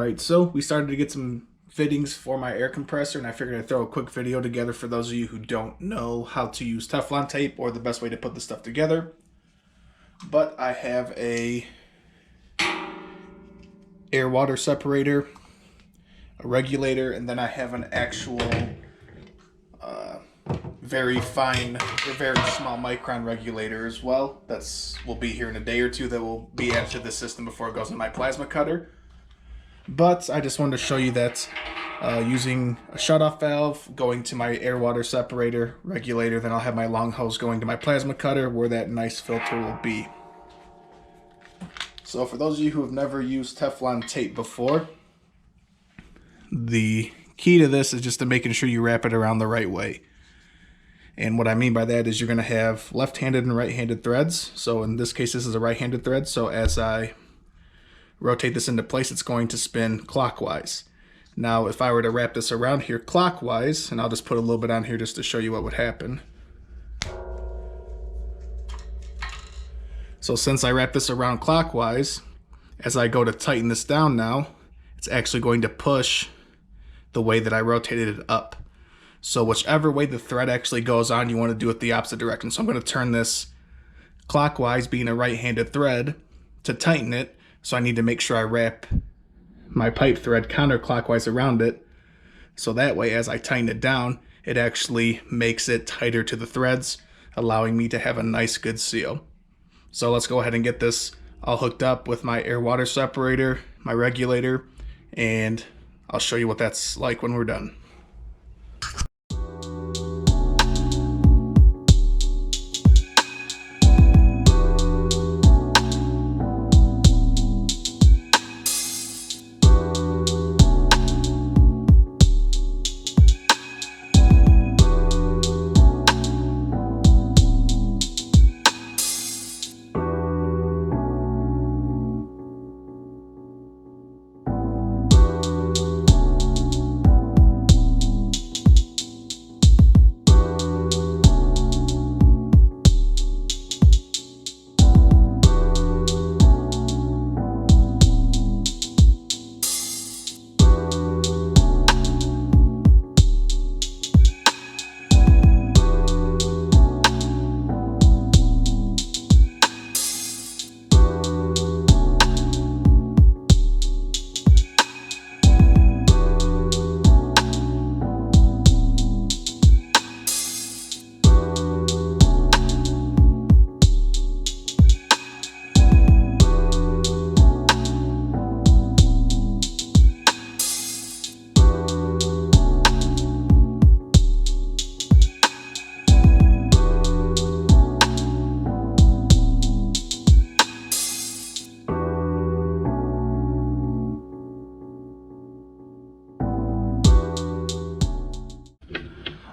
Alright, so we started to get some fittings for my air compressor, and I figured I'd throw a quick video together for those of you who don't know how to use Teflon tape or the best way to put this stuff together. But I have a air water separator, a regulator, and then I have an actual very fine or very small micron regulator as well. Will be here in a day or two. That will be added to the system before it goes in my plasma cutter. But I just wanted to show you that using a shutoff valve going to my air water separator regulator, then I'll have my long hose going to my plasma cutter where that nice filter will be. So for those of you who have never used Teflon tape before, the key to this is just to making sure you wrap it around the right way. And what I mean by that is you're going to have left-handed and right-handed threads. So in this case, this is a right-handed thread. So as I rotate this into place, it's going to spin clockwise. Now, if I were to wrap this around here clockwise, and I'll just put a little bit on here just to show you what would happen. So since I wrap this around clockwise, as I go to tighten this down now, it's actually going to push the way that I rotated it up. So whichever way the thread actually goes on, you want to do it the opposite direction. So I'm going to turn this clockwise, being a right-handed thread, to tighten it. So I need to make sure I wrap my pipe thread counterclockwise around it. So that way, as I tighten it down, it actually makes it tighter to the threads, allowing me to have a nice good seal. So let's go ahead and get this all hooked up with my air water separator, my regulator, and I'll show you what that's like when we're done.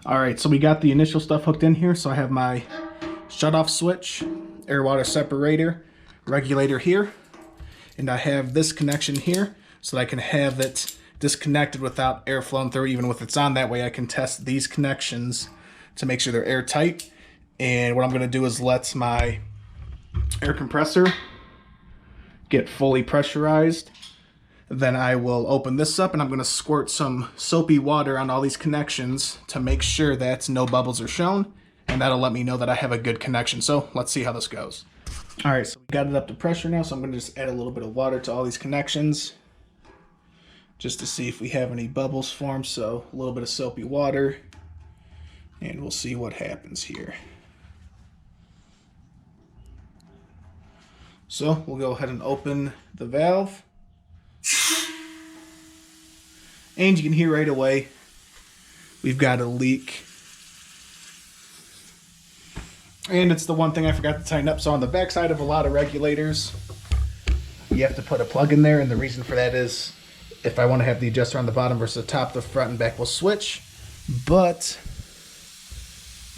Alright, so we got the initial stuff hooked in here. So I have my shutoff switch, air water separator, regulator here, and I have this connection here so that I can have it disconnected without air flowing through, even if it's on. That way I can test these connections to make sure they're airtight. And what I'm going to do is let my air compressor get fully pressurized. Then I will open this up and I'm going to squirt some soapy water on all these connections to make sure that no bubbles are shown, and that'll let me know that I have a good connection. So let's see how this goes. Alright, so we got it up to pressure now, so I'm going to just add a little bit of water to all these connections just to see if we have any bubbles formed. So a little bit of soapy water, and we'll see what happens here. So we'll go ahead and open the valve. And you can hear right away we've got a leak. And it's the one thing I forgot to tighten up. So on the back side of a lot of regulators, you have to put a plug in there. And the reason for that is if I want to have the adjuster on the bottom versus the top, the front and back will switch. But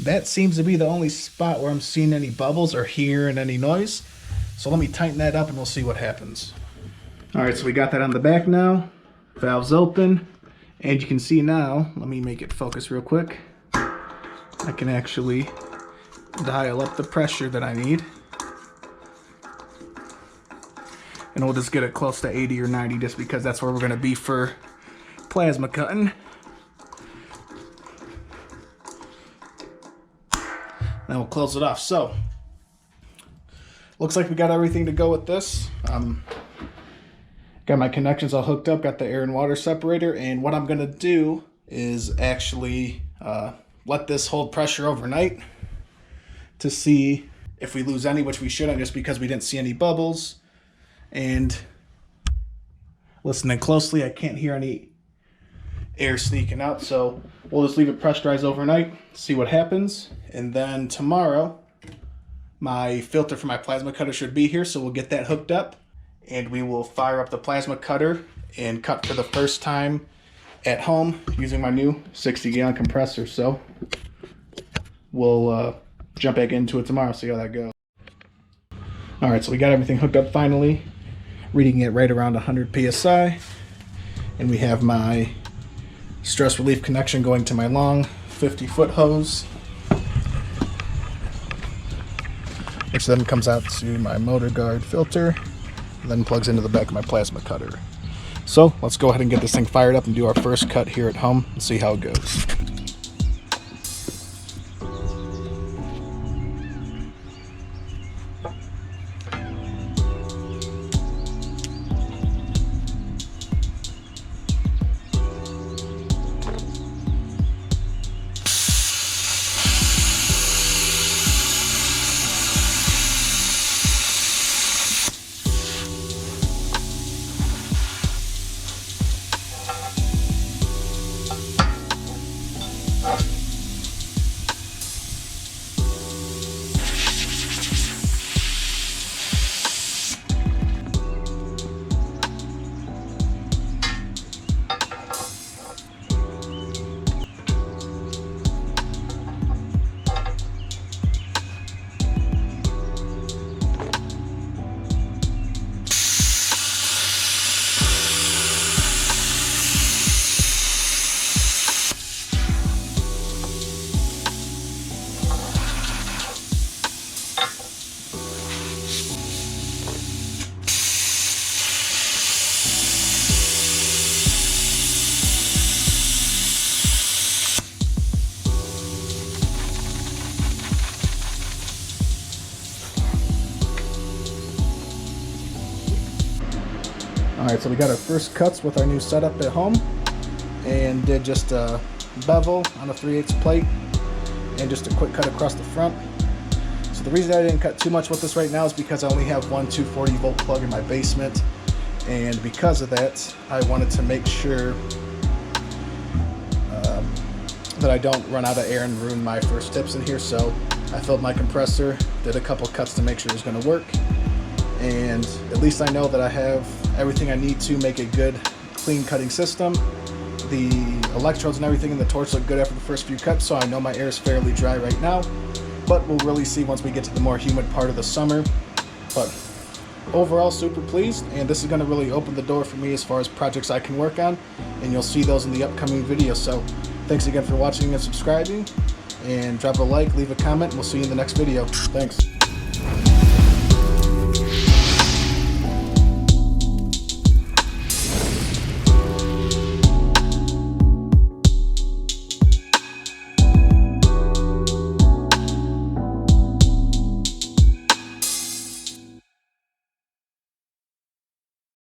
that seems to be the only spot where I'm seeing any bubbles or hearing any noise. So let me tighten that up and we'll see what happens. Alright, so we got that on the back now. Valve's open. And you can see now, let me make it focus real quick. I can actually dial up the pressure that I need. And we'll just get it close to 80 or 90 just because that's where we're gonna be for plasma cutting. Then we'll close it off. So, looks like we got everything to go with this. Got my connections all hooked up, got the air and water separator, and what I'm gonna do is actually let this hold pressure overnight to see if we lose any, which we shouldn't just because we didn't see any bubbles. And listening closely, I can't hear any air sneaking out, so we'll just leave it pressurized overnight, see what happens, and then tomorrow my filter for my plasma cutter should be here, so we'll get that hooked up and we will fire up the plasma cutter and cut for the first time at home using my new 60-gallon compressor. So we'll jump back into it tomorrow, see how that goes. All right, so we got everything hooked up finally, reading it right around 100 psi, and we have my stress relief connection going to my long 50-foot hose, which then comes out to my motor guard filter, and then plugs into the back of my plasma cutter. So let's go ahead and get this thing fired up and do our first cut here at home and see how it goes. Alright, so we got our first cuts with our new setup at home, and did just a bevel on a 3/8 plate and just a quick cut across the front. So the reason I didn't cut too much with this right now is because I only have one 240 volt plug in my basement, and because of that I wanted to make sure that I don't run out of air and ruin my first tips in here. So I filled my compressor, did a couple cuts to make sure it was going to work, and at least I know that I have everything I need to make a good clean cutting system. The electrodes and everything in the torch look good after the first few cuts, so I know my air is fairly dry right now, but we'll really see once we get to the more humid part of the summer. But overall, super pleased, and this is going to really open the door for me as far as projects I can work on, and you'll see those in the upcoming videos. So thanks again for watching and subscribing, and drop a like, leave a comment, and we'll see you in the next video. Thanks.